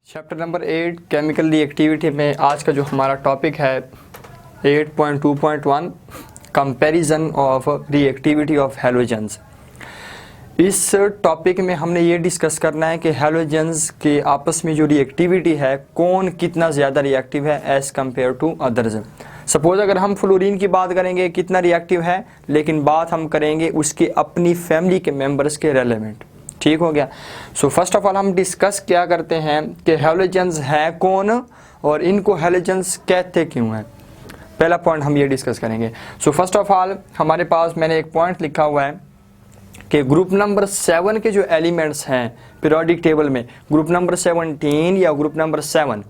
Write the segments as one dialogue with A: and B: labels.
A: Chapter number 8 chemical reactivity में आज का जो हमारा टॉपिक है 8.2.1 comparison of reactivity of halogens. इस टॉपिक में हमने ये डिस्कस करना है कि हैलोजेंस के आपस में जो रिएक्टिविटी है कौन कितना ज़्यादा रिएक्टिव है as compare to others. Suppose अगर हम फ्लोरीन की बात करेंगे कितना रिएक्टिव है, लेकिन बात हम करेंगे उसके अपनी फैमिली के मेंबर्स के रेलेवेंट। ठीक हो गया। सो फर्स्ट ऑफ ऑल हम डिस्कस क्या करते हैं कि हैलोजेंस हैं कौन और इनको हैलोजेंस कहते क्यों हैं। पहला पॉइंट हम ये डिस्कस करेंगे। सो फर्स्ट ऑफ ऑल हमारे पास मैंने एक पॉइंट लिखा हुआ है कि ग्रुप नंबर 7 के जो एलिमेंट्स हैं पीरियोडिक टेबल में, ग्रुप नंबर 17 या ग्रुप नंबर 7,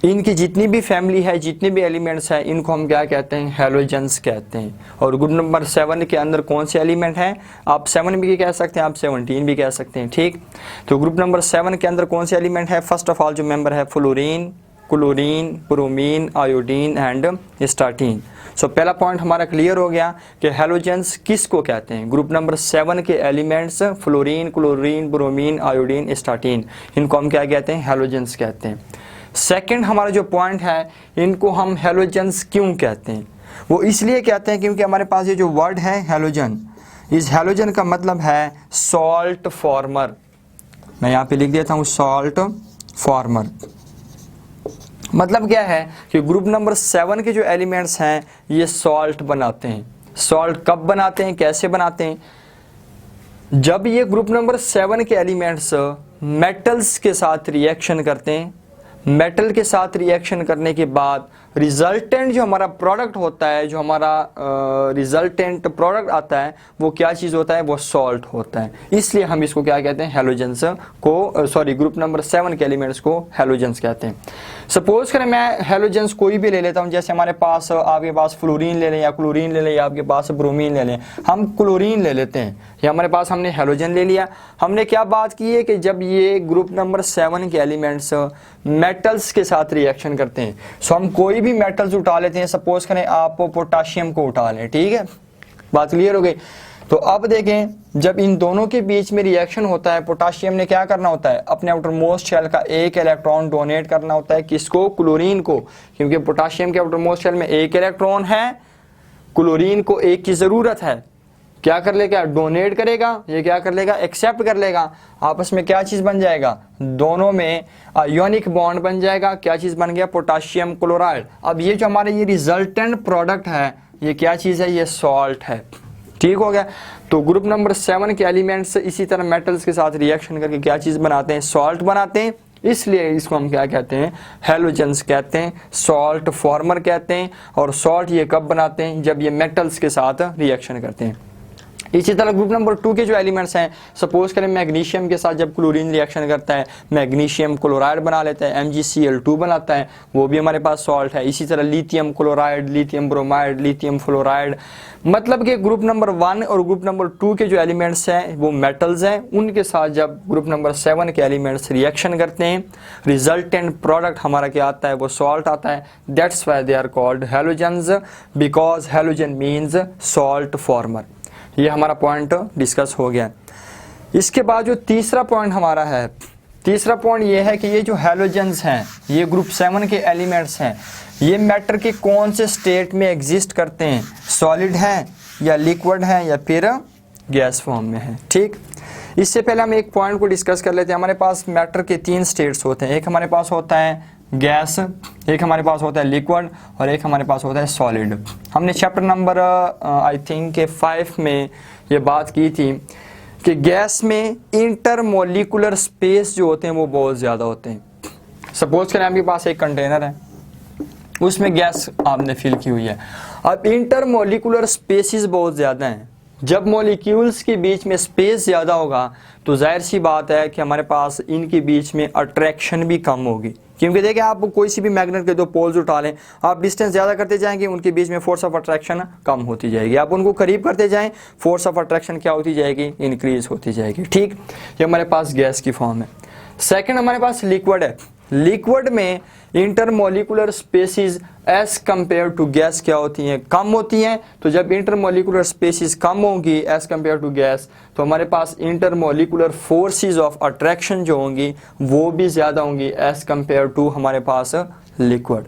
A: इनकी जितनी भी फैमिली है, जितने भी एलिमेंट्स हैं, इनको हम क्या कहते हैं, हैलोजेंस कहते हैं। और ग्रुप नंबर 7 के अंदर कौन से एलिमेंट हैं, आप 7 भी कह सकते हैं, आप 17 भी कह सकते हैं। ठीक, तो ग्रुप नंबर 7 के अंदर कौन से एलिमेंट है, फर्स्ट ऑफ ऑल जो मेंबर है fluorine, chlorine, bromine, iodine and astatine. So पहला पॉइंट हमारा क्लियर हो गया कि हैलोजेंस किसको कहते हैं। ग्रुप नंबर 7 के elements fluorine, chlorine, bromine, iodine, astatine, इनको हम क्या कहते हैं, हैलोजेंस कहते हैं। सेकंड हमारा जो पॉइंट है, इनको हम हैलोजेंस क्यों कहते हैं, वो इसलिए कहते हैं क्योंकि हमारे पास ये जो वर्ड है हैलोजन, इस हैलोजन का मतलब है सॉल्ट फॉर्मर। मैं यहाँ पे लिख देता हूँ सॉल्ट फॉर्मर। मतलब क्या है कि ग्रुप नंबर 7 के जो एलिमेंट्स हैं ये सॉल्ट बनाते हैं। सॉल्ट कब बनाते हैं, कैसे बनाते हैं, जब ये ग्रुप नंबर 7 के एलिमेंट्स मेटल्स के साथ रिएक्शन करते हैं। मेटल के साथ रिएक्शन करने के बाद रिजल्टेंट जो हमारा प्रोडक्ट होता है, जो हमारा रिजल्टेंट प्रोडक्ट आता है, वो क्या चीज़ होता है, वो सॉल्ट होता है। इसलिए हम इसको क्या कहते हैं, हैलोजेंस को, ग्रुप नंबर 7 के एलिमेंट्स को हैलोजेंस कहते हैं। सपोज करें मैं हैलोजेंस कोई भी ले लेता हूँ, जैसे हमारे पास, आपके पास फ्लोरीन ले लें या क्लोरीन ले लें या आपके पास ब्रोमीन ले लें। हम क्लोरीन ले लेते हैं, या हमारे पास हमने हैलोजन ले लिया। हमने क्या बात की है कि जब ये ग्रुप नंबर 7 के एलिमेंट्स मेटल्स के साथ रिएक्शन करते हैं, सो हम कोई भी मेटल्स उठा लेते हैं। सपोज करें आप पोटाशियम को उठा लें, ठीक है, बात क्लियर हो गई। तो अब देखें जब इन दोनों के बीच में रिएक्शन होता है, पोटाशियम ने क्या करना होता है, अपने आउटर मोस्ट शेल का एक इलेक्ट्रॉन डोनेट करना होता है। किसको, क्लोरीन को, क्योंकि पोटाशियम के आउटर मोस्ट शेल में एक इलेक्ट्रॉन है, क्लोरीन को एक की जरूरत है। क्या कर लेगा, डोनेट करेगा, ये क्या कर लेगा, एक्सेप्ट कर लेगा। आपस में क्या चीज बन जाएगा, दोनों में आयोनिक बॉन्ड बन जाएगा। क्या चीज बन गया, पोटाशियम क्लोराइड। अब ये जो हमारे ये रिजल्टेंट प्रोडक्ट है, ये क्या चीज है, ये सॉल्ट है। ठीक हो गया। तो ग्रुप नंबर 7 के एलिमेंट्स इसी तरह मेटल्स के साथ रिएक्शन करके क्या चीज बनाते हैं, सॉल्ट बनाते हैं। इसलिए इसको हम क्या कहते हैं, हैलोजेंस कहते हैं, सॉल्ट फॉर्मर कहते हैं। और सॉल्ट ये कब बनाते हैं, जब ये मेटल्स के साथ रिएक्शन करते हैं। इसी तरह ग्रुप नंबर 2 के जो एलिमेंट्स हैं, सपोज करें मैग्नीशियम के साथ जब क्लोरीन रिएक्शन करता है, मैग्नीशियम क्लोराइड बना लेता है, MgCl2 बनाता है, वो भी हमारे पास सॉल्ट है। इसी तरह lithium chloride, lithium bromide, lithium fluoride. मतलब कि ग्रुप नंबर 1 और ग्रुप नंबर 2 के जो एलिमेंट्स हैं वो मेटल्स हैं, उनके साथ जब ग्रुप नंबर 7 के एलिमेंट्स रिएक्शन करते हैं, रिजल्टेंट प्रोडक्ट हमारा क्या आता है, वो सॉल्ट आता है। That's why they are called halogens, because halogen means salt former. ये हमारा पॉइंट डिस्कस हो गया। इसके बाद जो तीसरा पॉइंट हमारा है, तीसरा पॉइंट ये है कि ये जो हैलोजेंस हैं, ये ग्रुप 7 के एलिमेंट्स हैं, ये मैटर के कौन से स्टेट में एग्जिस्ट करते हैं, सॉलिड है या लिक्विड है या फिर गैस फॉर्म में है। ठीक, इससे पहले हम एक पॉइंट को डिस्कस कर लेते हैं। हमारे पास मैटर के 3 स्टेट्स होते हैं, एक हमारे पास होता है गैस, एक हमारे पास होता है लिक्विड और एक हमारे पास होता है सॉलिड। हमने चैप्टर नंबर आई थिंक 5 में ये बात की थी कि गैस में इंटरमोलिकुलर स्पेस जो होते हैं वो बहुत ज़्यादा होते हैं। सपोज करें आपके पास एक कंटेनर है, उसमें गैस आपने फिल की हुई है। अब इंटरमोलिकुलर स्पेसिस बहुत ज़्यादा हैं। जब मॉलिक्यूल्स के बीच में स्पेस ज़्यादा होगा तो जाहिर सी बात है कि हमारे पास इनके बीच में अट्रैक्शन भी कम होगी। क्योंकि देखिए आप कोई सी भी मैग्नेट के 2 पोल्स उठा लें, आप डिस्टेंस ज़्यादा करते जाएंगे, उनके बीच में फोर्स ऑफ अट्रैक्शन कम होती जाएगी। आप उनको करीब करते जाएं, फोर्स ऑफ अट्रैक्शन क्या होती जाएगी, इंक्रीज होती जाएगी। ठीक, ये हमारे पास गैस की फॉर्म है। सेकंड हमारे पास लिक्विड है। लिक्विड में intermolecular spaces as compare to gas क्या होती हैं, कम होती हैं। तो जब इंटरमोलिकुलर स्पेसीज कम होंगी एज कंपेयर टू गैस, तो हमारे पास इंटरमोलिकुलर फोर्सेस ऑफ अट्रैक्शन जो होंगी वो भी ज़्यादा होंगी एज कंपेयर टू हमारे पास लिक्विड,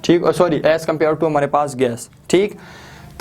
A: ठीक, सॉरी एज कंपेयर टू हमारे पास गैस, ठीक।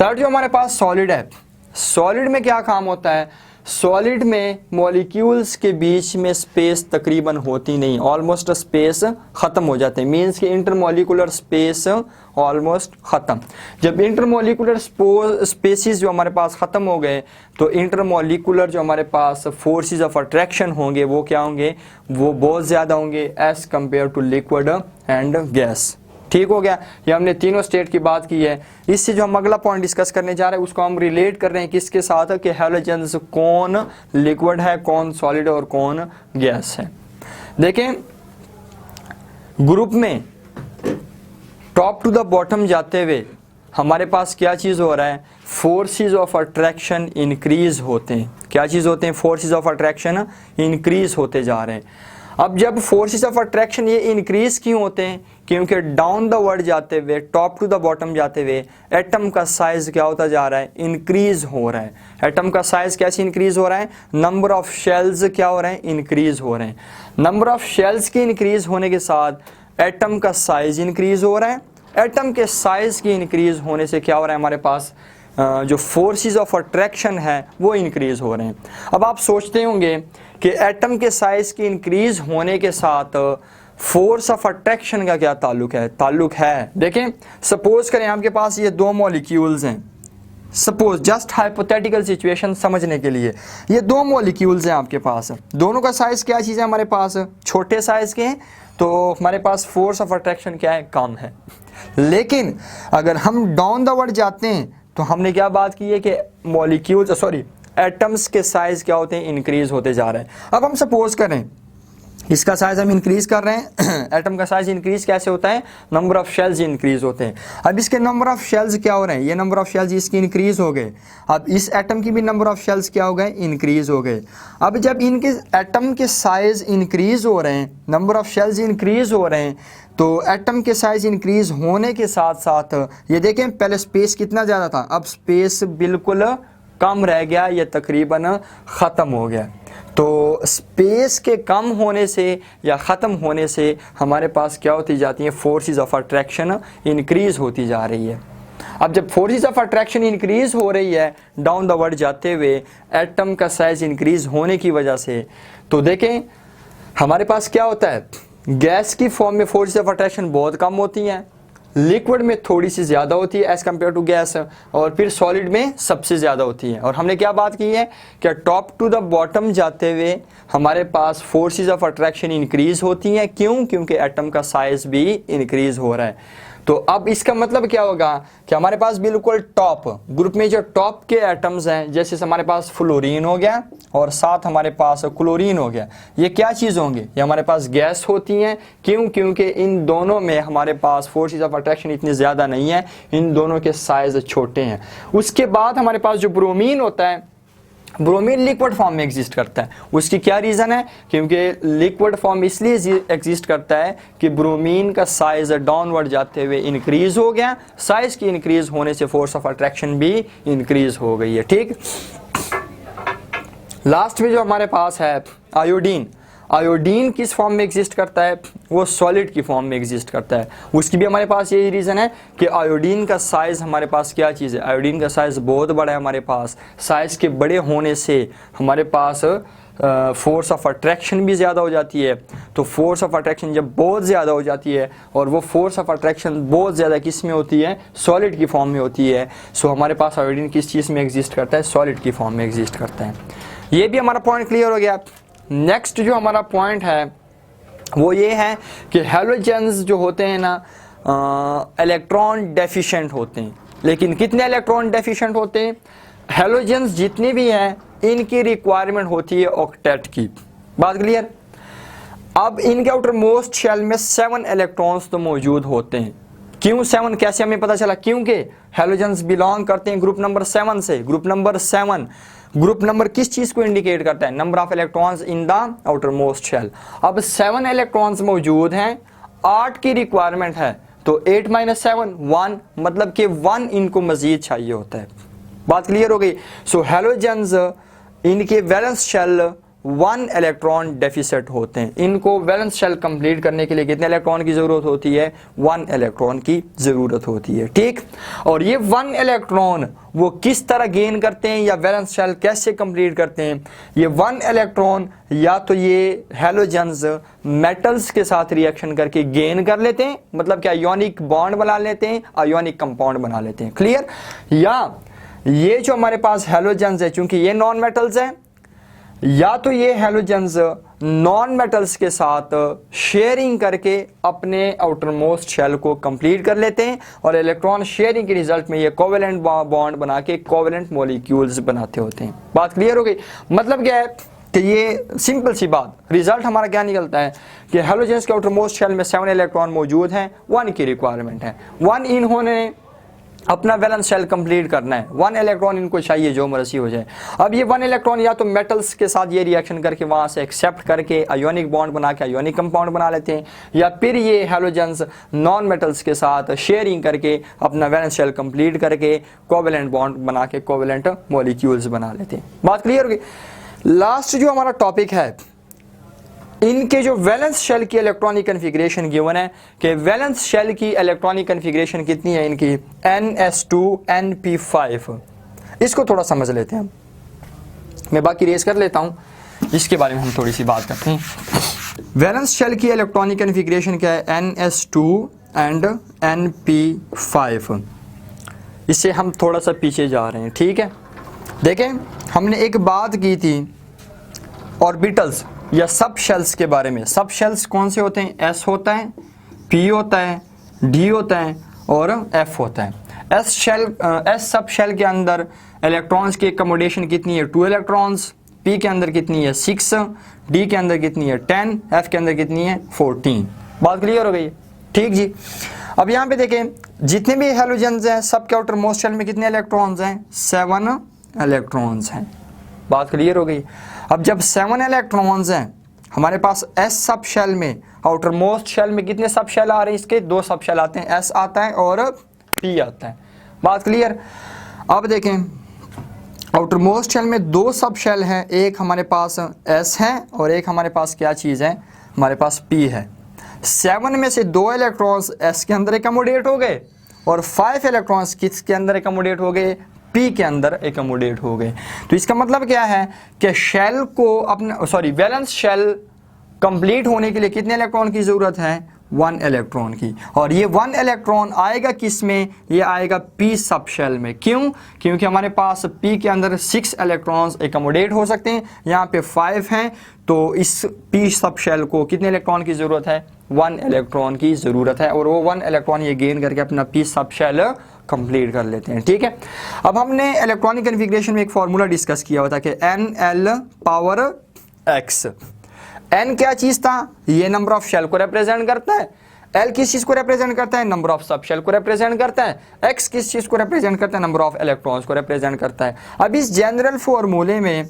A: थर्ड जो हमारे पास सॉलिड है, सॉलिड में क्या काम होता है, सॉलिड में मॉलिक्यूल्स के बीच में स्पेस तकरीबन होती नहीं, ऑलमोस्ट स्पेस ख़त्म हो जाते हैं, मीन्स कि इंटरमोलिकुलर स्पेस ऑलमोस्ट ख़त्म। जब इंटरमोलिकुलर स्पेसिस जो हमारे पास ख़त्म हो गए तो इंटरमोलिकुलर जो हमारे पास फोर्सेस ऑफ अट्रैक्शन होंगे वो क्या होंगे, वो बहुत ज़्यादा होंगे as compare to liquid and gas, ठीक हो गया। ये हमने तीनों स्टेट की बात की है। इससे जो हम अगला पॉइंट डिस्कस करने जा रहे हैं उसको हम रिलेट कर रहे हैं किसके साथ, कि हैलोजेंस कौन लिक्विड है, कौन सॉलिड और कौन गैस है। देखें ग्रुप में टॉप टू द बॉटम जाते हुए हमारे पास क्या चीज़ हो रहा है, फोर्सेस ऑफ अट्रैक्शन इंक्रीज होते हैं। क्या चीज़ होते हैं, फोर्सेस ऑफ अट्रैक्शन इंक्रीज होते जा रहे हैं। अब जब फोर्सेस ऑफ अट्रैक्शन ये इंक्रीज क्यों होते हैं, क्योंकि डाउन द वर्ड जाते हुए, टॉप टू द बॉटम जाते हुए एटम का साइज क्या होता जा रहा है, इंक्रीज हो रहा है। एटम का साइज कैसे इंक्रीज हो रहा है, नंबर ऑफ शेल्स क्या हो रहे हैं, इंक्रीज हो रहे हैं। नंबर ऑफ शेल्स के इंक्रीज होने के साथ एटम का साइज इंक्रीज हो रहा है। एटम के साइज की इंक्रीज होने से क्या हो रहा है, हमारे पास जो फोर्सेस ऑफ अट्रैक्शन है वो इंक्रीज हो रहे हैं। अब आप सोचते होंगे कि एटम के साइज की इंक्रीज होने के साथ फोर्स ऑफ अट्रैक्शन का क्या ताल्लुक है, ताल्लुक है। देखें सपोज करें आपके पास ये दो मॉलिक्यूल्स हैं, सपोज जस्ट हाइपोथेटिकल सिचुएशन समझने के लिए, ये दो मॉलिक्यूल्स हैं आपके पास, दोनों का साइज क्या चीज़ है हमारे पास, छोटे साइज के हैं, तो हमारे पास फोर्स ऑफ अट्रैक्शन क्या है, कम है। लेकिन अगर हम डाउन द वर्ड जाते हैं तो हमने क्या बात की है कि मॉलिक्यूल्स सॉरी एटम्स के साइज क्या होते हैं, इंक्रीज होते जा रहे हैं। अब हम सपोज करें इसका साइज हम इंक्रीज कर रहे हैं एटम का साइज इंक्रीज कैसे होता है, नंबर ऑफ शेल्स इंक्रीज होते हैं। अब इसके नंबर ऑफ शेल्स क्या हो रहे हैं, ये नंबर ऑफ शेल्स इसकी इंक्रीज हो गए। अब इस एटम की भी नंबर ऑफ शेल्स क्या हो गए, इंक्रीज हो गए। अब जब इनके एटम के साइज इंक्रीज हो रहे हैं, नंबर ऑफ शेल्स इंक्रीज हो रहे हैं, तो एटम के साइज इंक्रीज होने के साथ साथ ये देखें पहले स्पेस कितना ज़्यादा था, अब स्पेस बिल्कुल कम रह गया, ये तकरीबन ख़त्म हो गया। तो स्पेस के कम होने से या ख़त्म होने से हमारे पास क्या होती जाती है, फोर्सेस ऑफ अट्रैक्शन इंक्रीज़ होती जा रही है। अब जब फोर्सेस ऑफ अट्रैक्शन इंक्रीज़ हो रही है डाउन द वर्ड जाते हुए एटम का साइज इंक्रीज़ होने की वजह से, तो देखें हमारे पास क्या होता है, गैस की फॉर्म में फोर्सेस ऑफ अट्रैक्शन बहुत कम होती हैं, लिक्विड में थोड़ी सी ज़्यादा होती है एज़ कम्पेयर टू गैस, और फिर सॉलिड में सबसे ज़्यादा होती है। और हमने क्या बात की है कि टॉप टू द बॉटम जाते हुए हमारे पास फोर्सेस ऑफ अट्रैक्शन इंक्रीज़ होती हैं। क्यों, क्योंकि एटम का साइज भी इंक्रीज़ हो रहा है। तो अब इसका मतलब क्या होगा कि हमारे पास बिल्कुल टॉप ग्रुप में जो टॉप के एटम्स हैं, जैसे हमारे पास फ्लोरीन हो गया और साथ हमारे पास क्लोरीन हो गया, ये क्या चीज़ होंगे, ये हमारे पास गैस होती हैं। क्यों, क्योंकि इन दोनों में हमारे पास फोर्सेस ऑफ अट्रैक्शन इतनी ज़्यादा नहीं है, इन दोनों के साइज छोटे हैं। उसके बाद हमारे पास जो ब्रोमीन होता है, ब्रोमीन लिक्विड फॉर्म में एग्जिस्ट करता है। उसकी क्या रीज़न है, क्योंकि लिक्विड फॉर्म इसलिए एग्जिस्ट करता है कि ब्रोमीन का साइज डाउनवर्ड जाते हुए इंक्रीज हो गया, साइज की इंक्रीज होने से फोर्स ऑफ अट्रैक्शन भी इंक्रीज हो गई है। ठीक, लास्ट में जो हमारे पास है आयोडीन, आयोडीन किस फॉर्म में एग्जिस्ट करता है, वो सॉलिड की फॉर्म में एग्जिस्ट करता है। उसकी भी हमारे पास यही रीज़न है कि आयोडीन का साइज़ हमारे पास क्या चीज़ है, आयोडीन का साइज़ बहुत बड़ा है हमारे पास। साइज़ के बड़े होने से हमारे पास फोर्स ऑफ अट्रैक्शन भी ज़्यादा हो जाती है। तो फोर्स ऑफ अट्रैक्शन जब बहुत ज़्यादा हो जाती है, और वो फोर्स ऑफ अट्रैक्शन बहुत ज़्यादा किस में होती है, सॉलिड की फॉर्म में होती है। सो हमारे पास आयोडीन किस चीज़ में एग्जिस्ट करता है, सॉलिड की फॉर्म में एग्जिस्ट करता है। ये भी हमारा पॉइंट क्लियर हो गया। नेक्स्ट जो हमारा पॉइंट है वो ये है कि हैलोजेंस जो होते हैं ना, इलेक्ट्रॉन डेफिशिएंट होते हैं। लेकिन कितने इलेक्ट्रॉन डेफिशिएंट होते हैं, हैलोजेंस जितने भी हैं इनकी रिक्वायरमेंट होती है ऑक्टेट की। बात क्लियर। अब इनके आउटर मोस्ट शेल में 7 इलेक्ट्रॉन्स तो मौजूद होते हैं। क्यों 7, कैसे हमें पता चला, क्योंकि हैलोजेंस बिलोंग करते हैं ग्रुप नंबर 7 से। ग्रुप नंबर 7 ग्रुप नंबर किस चीज को इंडिकेट करता है, number of electrons in the outermost shell. अब 7 इलेक्ट्रॉन्स मौजूद हैं 8 की रिक्वायरमेंट है, तो 8 - 7 1, मतलब कि 1 इनको मजीद चाहिए होता है। बात क्लियर हो गई। सो हैलोजेंस इनके वैलेंस शेल 1 इलेक्ट्रॉन डेफिसिट होते हैं। इनको वैलेंस शेल कंप्लीट करने के लिए कितने इलेक्ट्रॉन की जरूरत होती है? 1 इलेक्ट्रॉन की जरूरत होती है, ठीक। और ये 1 इलेक्ट्रॉन वो किस तरह गेन करते हैं या वैलेंस शेल कैसे कंप्लीट करते हैं? ये 1 इलेक्ट्रॉन या तो ये हैलोजेंस मेटल्स के साथ रिएक्शन करके गेन कर लेते हैं, मतलब कि आयोनिक बॉन्ड बना लेते हैं, आयोनिक कंपाउंड बना लेते हैं, क्लियर। या ये जो हमारे पास हैलोजेंस है, चूंकि ये नॉन मेटल्स है, या तो ये हैलोजेंस नॉन मेटल्स के साथ शेयरिंग करके अपने आउटर मोस्ट शेल को कंप्लीट कर लेते हैं और इलेक्ट्रॉन शेयरिंग के रिजल्ट में ये कोवेलेंट बॉन्ड बना के कोवेलेंट मॉलिक्यूल्स बनाते होते हैं। बात क्लियर हो गई। मतलब क्या है कि ये सिंपल सी बात, रिजल्ट हमारा क्या निकलता है कि हैलोजेंस के आउटर मोस्ट शेल में 7 इलेक्ट्रॉन मौजूद हैं, 1 की रिक्वायरमेंट है। 1 इन्होंने अपना वैलेंस शेल कंप्लीट करना है, 1 इलेक्ट्रॉन इनको चाहिए जो मर्जी हो जाए। अब ये 1 इलेक्ट्रॉन या तो मेटल्स के साथ ये रिएक्शन करके वहां से एक्सेप्ट करके आयोनिक बॉन्ड बना के आयोनिक कंपाउंड बना लेते हैं, या फिर ये हैलोजेंस नॉन मेटल्स के साथ शेयरिंग करके अपना वैलेंस शेल कंप्लीट करके कोवेलेंट बॉन्ड बना के कोवेलेंट मॉलिक्यूल्स बना लेते हैं। बात क्लियर होगी। लास्ट जो हमारा टॉपिक है, इनके जो वैलेंस शेल की इलेक्ट्रॉनिक कन्फिग्रेशन गिवन है कि वैलेंस शेल की इलेक्ट्रॉनिक कन्फिग्रेशन कितनी है इनकी? ns2np5। इसको थोड़ा समझ लेते हैं। मैं बाकी रेस कर लेता हूं, इसके बारे में हम थोड़ी सी बात करते हैं। वैलेंस शेल की इलेक्ट्रॉनिक कन्फिग्रेशन क्या है? ns2 and np5। इससे हम थोड़ा सा पीछे जा रहे हैं, ठीक है। देखें, हमने एक बात की थी ऑर्बिटल्स या सब शेल्स के बारे में। सब शेल्स कौन से होते हैं? s होता है, p होता है, d होता है और f होता है। s सब शेल के अंदर इलेक्ट्रॉन्स की अकोमोडेशन कितनी है? 2 इलेक्ट्रॉन्स। p के अंदर कितनी है? 6। d के अंदर कितनी है? 10। f के अंदर कितनी है? 14। बात क्लियर हो गई, ठीक जी। अब यहाँ पे देखें, जितने भी हैलोजेंस हैं सबके आउटर मोस्ट शेल में कितने इलेक्ट्रॉन्स हैं? 7 इलेक्ट्रॉन्स हैं। बात क्लियर हो गई। अब जब 7 इलेक्ट्रॉन्स हैं हमारे पास s सब शेल में, आउटर मोस्ट शेल में कितने सब शेल आ रहे हैं? इसके 2 सब शेल आते हैं, s आता है और p आता है। बात क्लियर। अब देखें, आउटर मोस्ट शेल में 2 सब शेल हैं, एक हमारे पास s है और एक हमारे पास क्या चीज़ है? हमारे पास p है। 7 में से 2 इलेक्ट्रॉन्स s के अंदर एकोमोडेट हो गए और 5 इलेक्ट्रॉन्स किसके अंदर एकोमोडेट हो गए? p के अंदर एकोमोडेट हो गए। तो इसका मतलब क्या है कि शेल को अपने वैलेंस शेल कंप्लीट होने के लिए कितने इलेक्ट्रॉन की जरूरत है? 1 इलेक्ट्रॉन की। और ये 1 इलेक्ट्रॉन आएगा किस में? ये आएगा p सब शेल में। क्यों? क्योंकि हमारे पास p के अंदर 6 इलेक्ट्रॉन्स एकोमोडेट हो सकते हैं, यहाँ पे 5 हैं, तो इस p सब शेल को कितने इलेक्ट्रॉन की जरूरत है? 1 इलेक्ट्रॉन की जरूरत है। और वो 1 इलेक्ट्रॉन ये गेन करके अपना p सब शेल कंप्लीट कर लेते हैं, ठीक है। अब हमने इलेक्ट्रॉनिक कन्फिग्रेशन में एक फार्मूला डिस्कस किया हुआ था कि nl⁴x। n क्या चीज था? ये नंबर ऑफ शेल को रिप्रेजेंट करता है। l किस चीज को रिप्रेजेंट करता है? नंबर ऑफ सब शेल को रिप्रेजेंट करता है। x किस चीज को रिप्रेजेंट करता है? नंबर ऑफ इलेक्ट्रॉन्स को रिप्रेजेंट करता है। अब इस जनरल फार्मूले में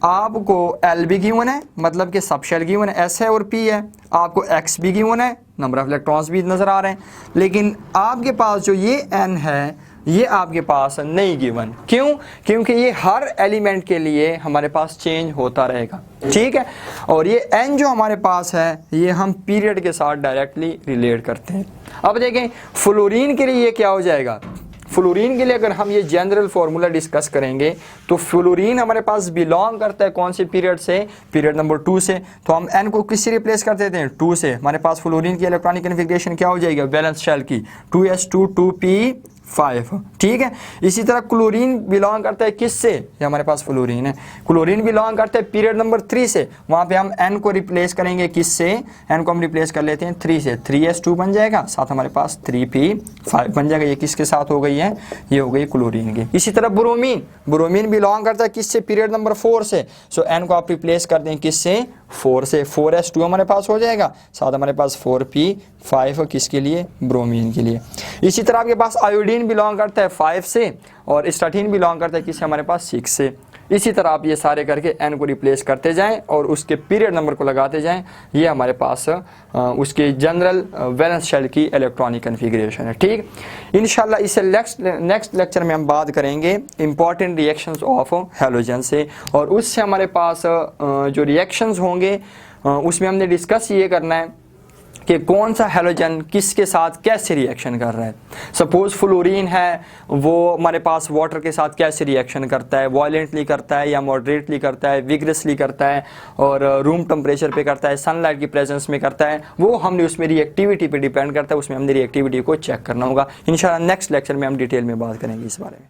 A: आपको l भी गिवन है, मतलब कि सब शेल गिवन है, s है और p है। आपको x भी गिवन है, नंबर ऑफ इलेक्ट्रॉन्स भी नजर आ रहे हैं, लेकिन आपके पास जो ये n है ये आपके पास नहीं गिवन। क्यों? क्योंकि ये हर एलिमेंट के लिए हमारे पास चेंज होता रहेगा, ठीक है। और ये n जो हमारे पास है ये हम पीरियड के साथ डायरेक्टली रिलेट करते हैं। अब देखें, फ्लोरीन के लिए ये क्या हो जाएगा? फ्लोरीन के लिए अगर हम ये जनरल फार्मूला डिस्कस करेंगे तो फ्लोरीन हमारे पास बिलोंग करता है कौन से पीरियड से? पीरियड नंबर 2 से। तो हम n को किससे रिप्लेस कर देते हैं? 2 से। हमारे पास फ्लोरीन की इलेक्ट्रॉनिक कन्फिग्रेशन क्या हो जाएगी? वैलेंस शेल की 2s2 2p5, ठीक है। इसी तरह क्लोरीन बिलोंग करता है किससे? ये हमारे पास फ्लोरीन है, क्लोरीन बिलोंग करता है पीरियड नंबर 3 से। वहां पे हम n को रिप्लेस करेंगे किससे? n को हम रिप्लेस कर लेते हैं 3 से, 3s2 बन जाएगा, साथ हमारे पास 3p5 बन जाएगा। ये किसके साथ हो गई है? ये हो गई क्लोरीन की। इसी तरह ब्रोमीन, ब्रोमीन बिलोंग करता है किससे? पीरियड नंबर 4 से। सो n को आप रिप्लेस कर दें किससे? 4 से, 4s2 हमारे पास हो जाएगा, साथ हमारे पास 4p5 किसके लिए? ब्रोमीन के लिए। इसी तरह आपके पास आयोडीन बिलोंग करता है 5 से और स्टाटीन बिलोंग करता है किससे? हमारे पास 6 से। इसी तरह आप ये सारे करके n को रिप्लेस करते जाएं और उसके पीरियड नंबर को लगाते जाएं। ये हमारे पास उसके जनरल वैलेंस शेल की इलेक्ट्रॉनिक कन्फिगरेशन है। ठीक, इंशाल्लाह इससे नेक्स्ट लेक्चर में हम बात करेंगे इंपॉर्टेंट रिएक्शंस ऑफ हैलोजन से, और उससे हमारे पास जो रिएक्शंस होंगे उसमें हमने डिस्कस ये करना है कि कौन सा हैलोजन किसके साथ कैसे रिएक्शन कर रहा है। सपोज फ्लोरीन है, वो हमारे पास वाटर के साथ कैसे रिएक्शन करता है, वायलेंटली करता है या मॉडरेटली करता है, विग्रेसली करता है, और रूम टेम्परेचर पे करता है, सनलाइट की प्रेजेंस में करता है, वो हमने उसमें रिएक्टिविटी पे डिपेंड करता है, उसमें हमने रिएक्टिविटी को चेक करना होगा। इंशाल्लाह नेक्स्ट लेक्चर में हम डिटेल में बात करेंगे इस बारे में।